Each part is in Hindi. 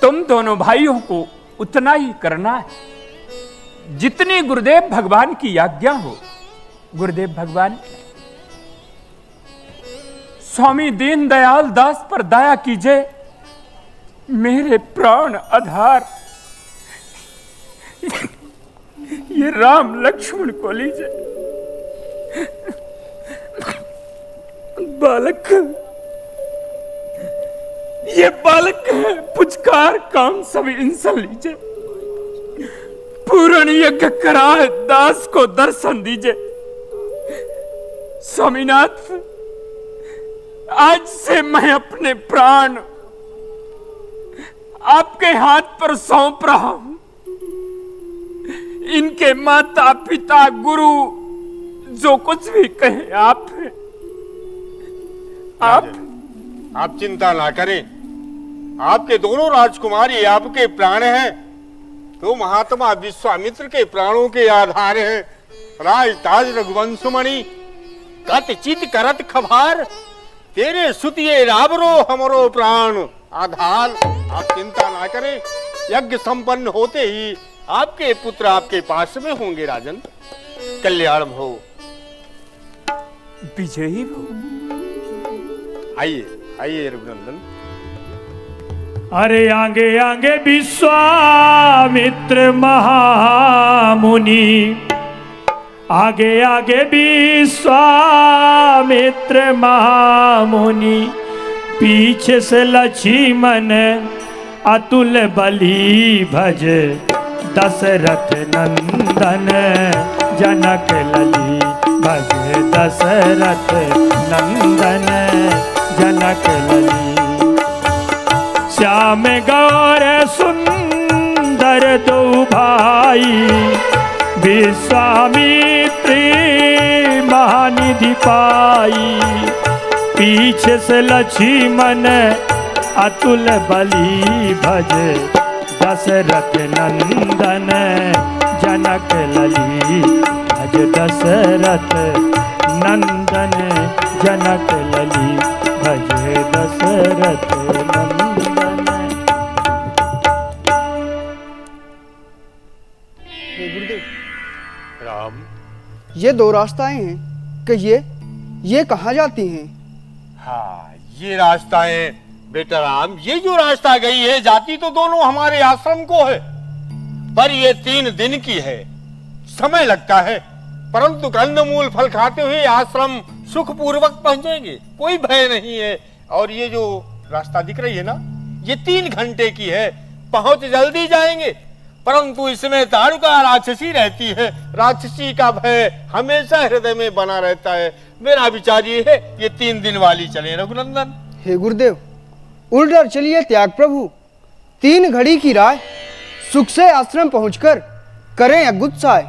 तुम दोनों भाइयों को उतना ही करना है जितनी गुरुदेव भगवान की आज्ञा हो। गुरुदेव भगवान, स्वामी दीनदयाल दास पर दया कीजिए, मेरे प्राण आधार ये राम लक्ष्मण को लीजिए। बालक, ये बालक है, पुचकार काम सब इनसे लीजिए। पूर्ण यज्ञ कराए दास को दर्शन दीजिए। स्वामीनाथ, आज से मैं अपने प्राण आपके हाथ पर सौंप रहा हूं। इनके माता पिता गुरु जो कुछ भी कहे आप चिंता ना करें। आपके दोनों राजकुमारी आपके प्राण हैं, तो महात्मा विश्वामित्र के प्राणों के आधार हैं। राजताज रघुवंशमणि कत चित करत खभार, तेरे सुतिये राबरो हमरो प्राण आधार। आप चिंता ना करें, यज्ञ संपन्न होते ही आपके पुत्र आपके पास में होंगे। राजन, कल्याण हो, विजयी हो। आइए आइए रघुनंदन। अरे आगे आगे विश्वामित्र महामुनि, आगे आगे विश्वामित्र महामुनि, पीछे से लक्ष्मण अतुल बलि भज, दशरथ नंदन जनक लली भज, दशरथ नंदन जनक लली। श्याम गौर सुंदर दो भाई, विश्वामित्री महानिधि पाई, पीछे से लक्ष्मण अतुल बलि भज, दशरथ नंदन जनक लली भज, दशरथ नंदन जनक लली भज, दशरथ नंदन। हे गुरुदेव, राम, ये दो रास्ताएं हैं, कहिए ये कहाँ जाती हैं? हाँ, ये रास्ताएं बेटा राम, ये जो रास्ता गई है जाती तो दोनों हमारे आश्रम को है, पर ये 3 दिन की है, समय लगता है, परंतु कंदमूल फल खाते हुए आश्रम सुखपूर्वक पहुंचेंगे, कोई भय नहीं है। और ये जो रास्ता दिख रही है ना, ये 3 घंटे की है, पहुंच जल्दी जाएंगे, परंतु इसमें ताड़ुका राक्षसी रहती है, राक्षसी का भय हमेशा हृदय में बना रहता है। मेरा विचार ये है ये 3 दिन वाली चले रघुनंदन। हे गुरुदेव, उल्टर चलिए त्याग प्रभु, 3 घड़ी की राह, सुख से आश्रम पहुंचकर करें अगुत्साय।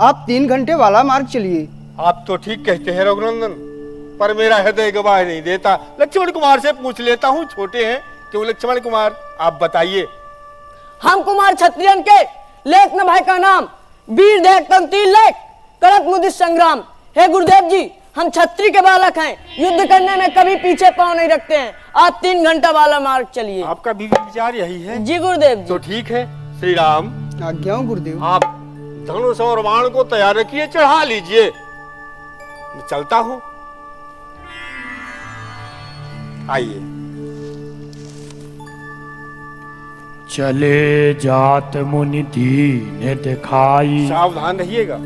आप 3 घंटे वाला मार्ग चलिए। आप तो ठीक कहते हैं रघुनंदन, पर मेरा हृदय गवाह नहीं देता। लक्ष्मण कुमार से पूछ लेता हूँ, छोटे हैं क्यों। लक्ष्मण कुमार, आप बताइए। हम कुमार क्षत्रियन के लेख न भाई का नाम, वीर देख तीन लेख करत मुदित संग्राम। हे गुरुदेव जी, हम क्षत्रिय के बालक हैं, युद्ध करने में कभी पीछे पांव नहीं रखते हैं। आप 3 घंटा वाला मार्ग चलिए। आपका भी विचार यही है? जी गुरुदेव जी। तो ठीक है। श्री राम, आज्ञा हो गुरुदेव। आप धनुष और बाण को तैयार रखिए, चढ़ा लीजिए, मैं चलता हूं। आइए। चले जात मुनि दीन दिखाई, सावधान रहिएगा।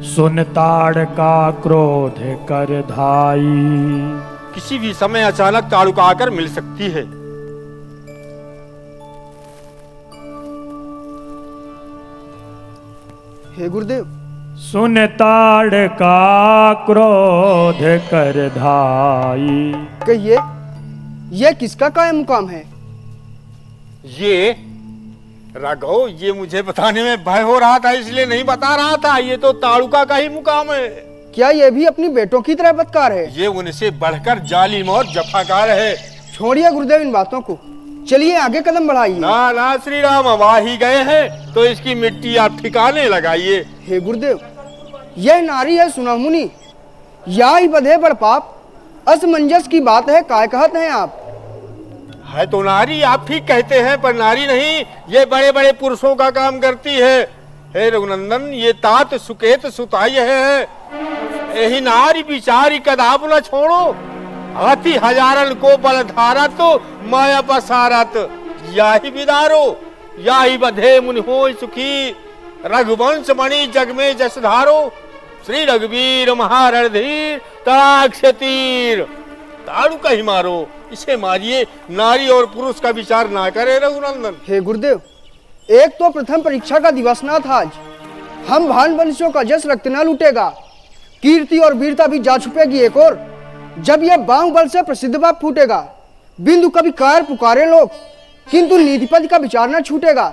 सुन ताड़का क्रोध कर धाई, किसी भी समय अचानक ताड़ुका आकर मिल सकती है। हे गुरुदेव, सुन ताड़का क्रोध कर धाई। कहिए ये किसका कायम मुकाम है? ये राघव, ये मुझे बताने में भय हो रहा था, इसलिए नहीं बता रहा था। ये तो ताड़ुका का ही मुकाम है। क्या ये भी अपनी बेटों की तरह बदकार है? ये उनसे बढ़कर जालिम और जफाकार है। छोड़िए गुरुदेव इन बातों को, चलिए आगे कदम बढ़ाइए। ना ना श्री राम, अब आ ही गए हैं तो इसकी मिट्टी आप ठिकाने लगाइए। हे गुरुदेव, यह नारी है सुनामुनि, या ही बधे बड़ पाप, असमंजस की बात है, काय कहत हैं आप? है तो नारी, आप ठीक कहते हैं, पर नारी नहीं, ये बड़े बड़े पुरुषों का काम करती है। हे रघुनंदन, ये तात सुकेत सुताई है, यही नारी बिचारी कदाप न छोड़ो। हाथी हजारन को बल धारत, माया पसारत, याही विदारो, याही बधे मुनि होय सुखी, रघुवंश मणि जग में जस धारो, श्री रघुवीर महारणधीर, तड़ाक से तीर, ताड़ू कहीं मारो, इसे मारिए। नारी और पुरुष का विचार ना करे रघुनंदन। हे गुरुदेव, एक तो प्रथम परीक्षा का दिवस ना था आज। हम भान वंशियों का जस रक्त न लूटेगा, कीर्ति और वीरता भी जा छुपेगी एक और। जब यह बाहु बल से प्रसिद्ध बाप फूटेगा, बिंदु कभी कार पुकारे लोग, किंतु नीतिपति का विचार न छूटेगा।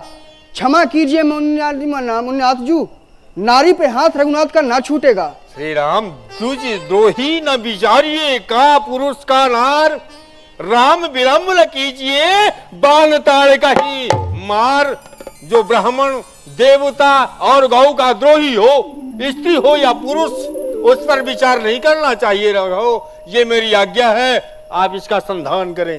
क्षमा कीजिए मुन्नाथ जू, नारी पे हाथ रघुनाथ का ना छूटेगा। श्री राम, द्विज द्रोही न विचारिए, का पुरुष का नार, राम विलंब न कीजिए, बाण ताड़ का ही मार। जो ब्राह्मण देवता और गौ का द्रोही हो, स्त्री हो या पुरुष, उस पर विचार नहीं करना चाहिए रघु। ये मेरी आज्ञा है, आप इसका संधान करें।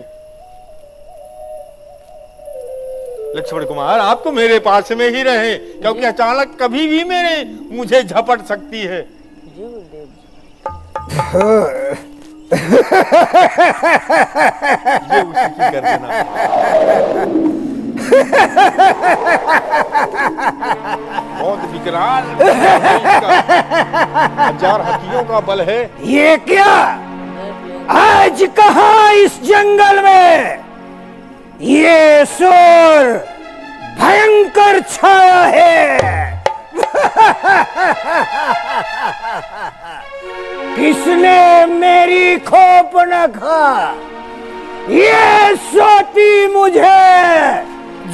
लक्ष्मण कुमार, आप तो मेरे पास में ही रहे, क्योंकि अचानक कभी भी मुझे झपट सकती है। ये उसी की कर देना। बहुत विकराल, हजार हाथियों का बल है। ये क्या आज कहा इस जंगल में ये शोर भयंकर छाया है? किसने मेरी खोप न खा? ये सोती मुझे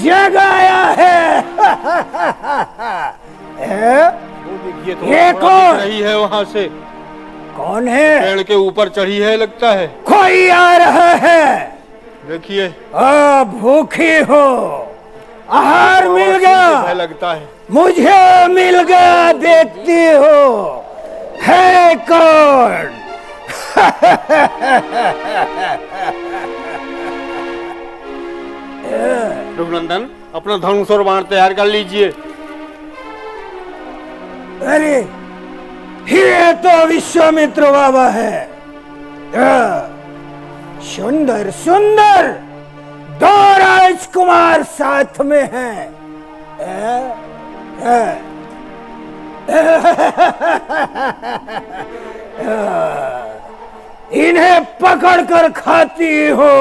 जगाया है। ये कौन रही है वहां से? कौन है? पेड़ के ऊपर चढ़ी है लगता है। कोई आ रहा है। देखिए, भूखी हो, आहार मिल गया लगता है। मुझे मिल गया, देखती हो है कौन? रघुनंदन, अपना धनुष और बाण तैयार कर लीजिए। अरे ये तो विश्वामित्र बाबा है। सुंदर सुंदर दो राजकुमार साथ में हैं। इन्हें पकड़कर खाती हो।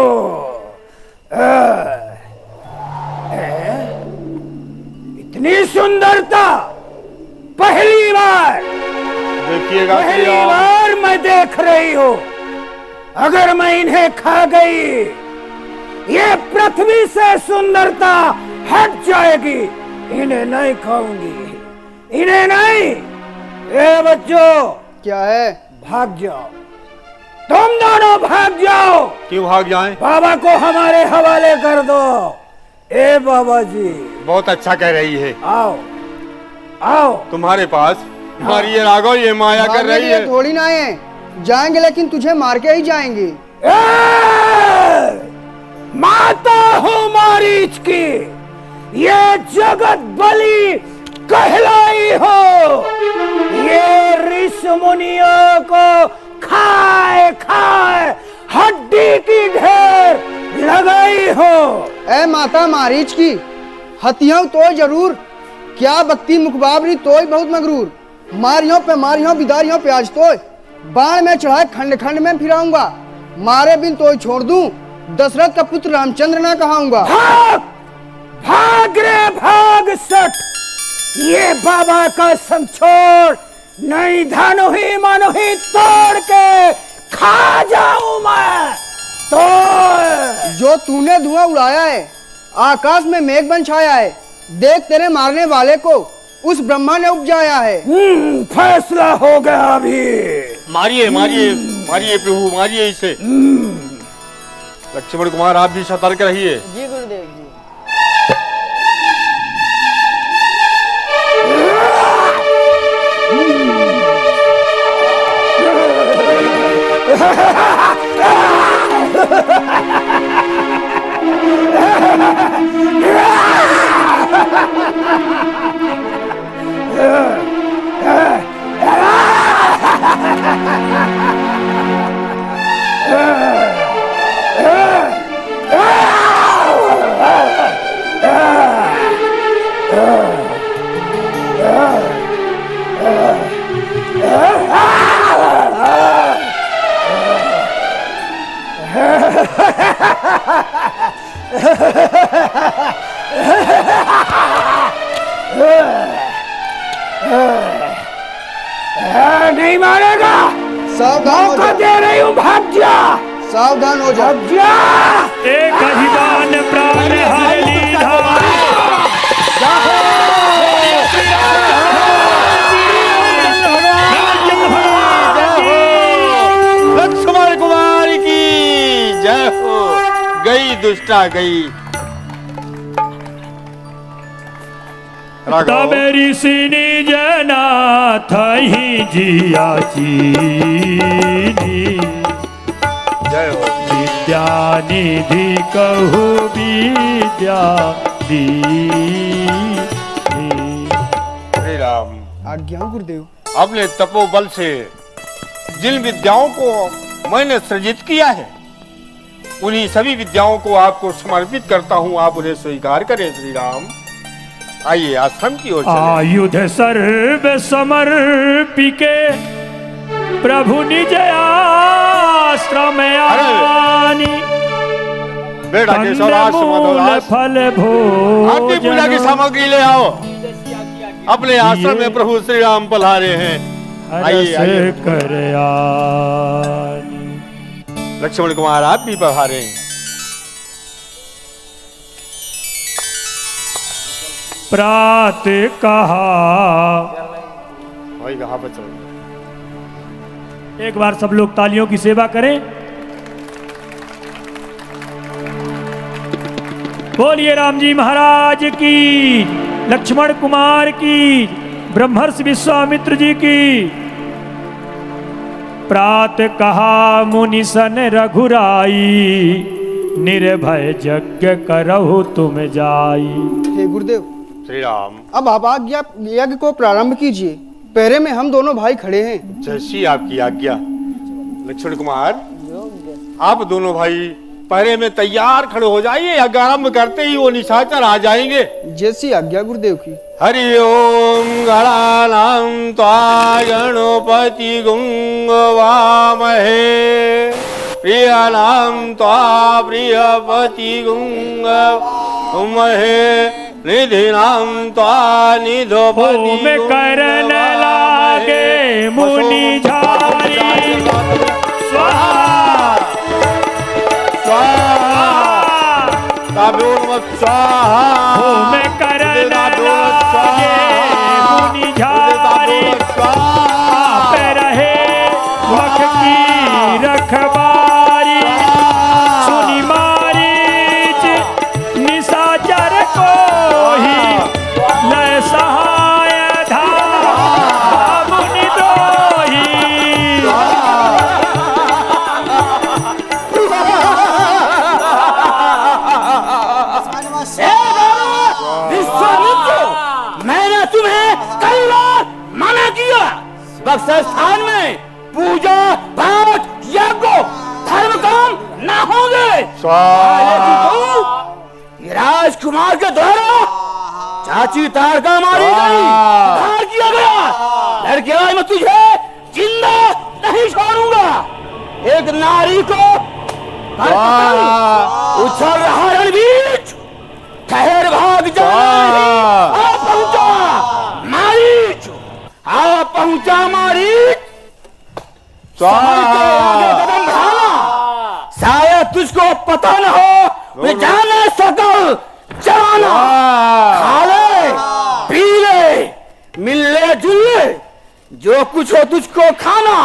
इतनी सुंदरता पहली बार, देखिएगा, पहली बार मैं देख रही हूं। अगर मैं इन्हें खा गई, ये पृथ्वी से सुंदरता हट जाएगी। इन्हें नहीं खाऊंगी, इन्हें नहीं। ए बच्चों, क्या है? भाग जाओ, तुम दोनों भाग जाओ। क्यों भाग जाएं? बाबा को हमारे हवाले कर दो। ए बाबा जी, बहुत अच्छा कह रही है। आओ आओ। तुम्हारे पास मारिए राघव, ये माया कर रही है। थोड़ी ना है, जाएंगे लेकिन तुझे मार के ही जाएंगे। माता हूँ मारीच की, ये जगत बलि कहलाई हो। ये ऋषि मुनियों को खाए खाए हड्डी की ढेर लगाई हो। ए माता मारीच की, हथियों तो जरूर, क्या बत्ती मुखबाबरी तोय बहुत मगरूर। मारियों बिदारियों पे आज तोय, बाण में चढ़ाए खंड खंड में फिराऊंगा। मारे बिन तोय छोड़ दूं, दशरथ का पुत्र रामचंद्र ना कहाऊंगा। भाग भाग रे भाग सट, ये बाबा का संग छोड़, नहीं धनु ही मनु ही तोड़ के खा जाऊं मैं। तो जो तूने धुआं उड़ाया है, आकाश में मेघ बन छाया है, देख तेरे मारने वाले को उस ब्रह्मा ने उपजाया है। फैसला हो गया अभी। मारिए मारिए मारिए प्रभु, मारिए इसे। लक्ष्मण कुमार, आप भी सतर्क रहिए। जी गुरुदेव जी। नहीं मारेगा। सावधान हो मौका जाओ, दे रही हूँ, भाग जा, सावधान हो जाओ। भाग जा। एक अभिमान प्राण हरली धाम। लक्ष्मण कुमार की जय हो। गई दुष्टा गई। राघव, तब ऋषि निज नाथ ही जिया चीनी। जय हो। विद्या निधि कहु विद्या दीनी। श्री राम, आज्ञा गुरुदेव। अपने तपोबल से जिन विद्याओं को मैंने सृजित किया है, उन्हीं सभी विद्याओं को आपको समर्पित करता हूँ। आप उन्हें स्वीकार करें। श्री राम, आइए आश्रम की ओर चलें। आयुध सर्व समर्पिके प्रभु निज आश्रम आनी। बेटा केशव, मूल फल आपकी पूजा की भोजन सामग्री ले आओ। अपने आश्रम में प्रभु श्री राम पधारे हैं। आइए हरस आइए। कर आनी। लक्ष्मण कुमार, आप भी पधारे हैं। प्रात कहा। वही कहाँ पर चल। एक बार सब लोग तालियों की सेवा करें। बोलिए राम जी महाराज की, लक्ष्मण कुमार की, ब्रह्मर्षि विश्वामित्र जी की। प्रात कहा मुनि सन रघुराई, निर्भय यज्ञ करहु तुम जाई। हे गुरुदेव, श्री राम, अब आप आज्ञा यज्ञ को प्रारंभ कीजिए। पहरे में हम दोनों भाई खड़े हैं। जैसी आपकी आज्ञा। लक्ष्मण कुमार, आप दोनों भाई पहरे में तैयार खड़े हो जाइए। यज्ञ आरंभ करते ही वो निशाचर आ जाएंगे। जैसी आज्ञा गुरुदेव की। हरि ओम गणानां त्वा गणपति गुं वामहे, प्रियानां त्वा प्रियपति गुं वामहे, निधिनां त्वा निधोपति होम करन लागे मुनि झारी। स्वाहा स्वाहा ताभ्यो नमः स्वाहा। होम करन लागे मुनि झारी। आप रहे मख की रखवारी। सुनि मारीच निशाचर को ही लय सहाय धाम मुनि द्रोही। विश्वामित्र, मैंने तुम्हें कई बार मना किया। बक्सर स्थान में पूजा पाठ यज्ञ धर्म काम न होंगे। ये राजकुमार के द्वारा चाची तारका मारी गई, उद्धार किया गया। लड़के आज मैं तुझे जिंदा नहीं छोड़ूंगा। एक नारी को उछल रहा रणबीच, ठहर भाग जा। आ पहुंचा मारीच, आ पहुंचा मारीच। समझ के आगे कदम बढ़ाना। शायद तुझको पता न हो, वे जाने सकल जवाना। खा ले, पी ले, मिल ले, जुल ले, जो कुछ हो तुझको खाना।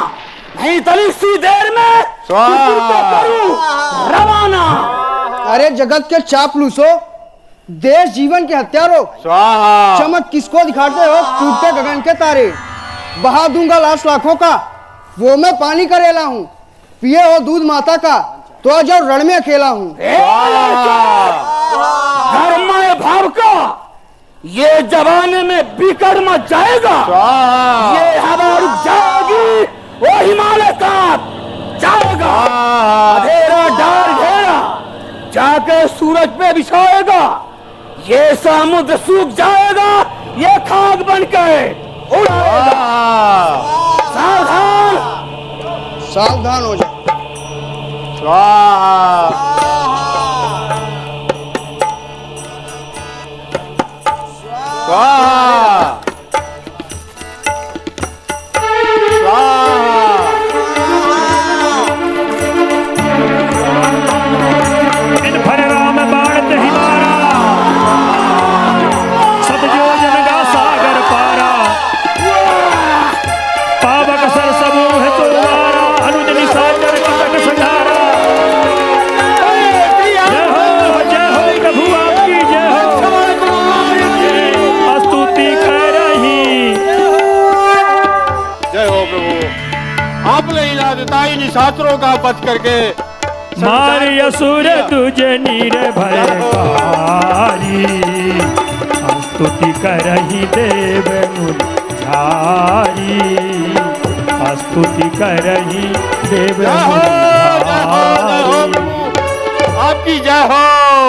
नहीं तो इसी देर में तुझको करूं रवाना। अरे जगत के चापलूसो, देश जीवन के हत्यारों, स्वाहा। चमक किसको दिखाते हो? टूटते गगन के तारे। बहा दूंगा लाश लाखों का, वो मैं पानी का रेला हूँ। पिए हो दूध माता का, तो आज रण में अकेला हूँ। ये जमाने में बिगड़ मत जाएगा। ये हवा रुक जाएगी, वो हिमालय कांप जाएगा। अंधेरा डार घेरा जाके सूरज पे बिछाएगा। ये समुद्र सूख जाएगा, ये खाक बन के उड़ाएगा। सावधान, सावधान हो जाओ। स्वाहा स्वाहा इन भर राम बाणत ही मारा, सतजोजन का सागर पारा। पावक सर समूह तोमारा, अनुज निशाचर कपट संहारा। जय हो प्रभु आपकी जय हो। स्तुति कर रही। जय हो प्रभु। आपने इलाजताई निशाचरों का वध करके मारी असुर तुझ निर्भयकारी। स्तुति करही देव मुरारी। स्तुति करही देव जय हो, जय हो, जय हो मुरारी। प्रभु, आपकी जय हो।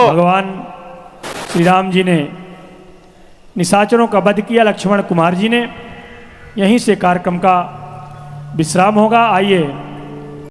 भगवान श्री राम जी ने निशाचरों का वध किया, लक्ष्मण कुमार जी ने। यहीं से कार्यक्रम का विश्राम होगा। आइए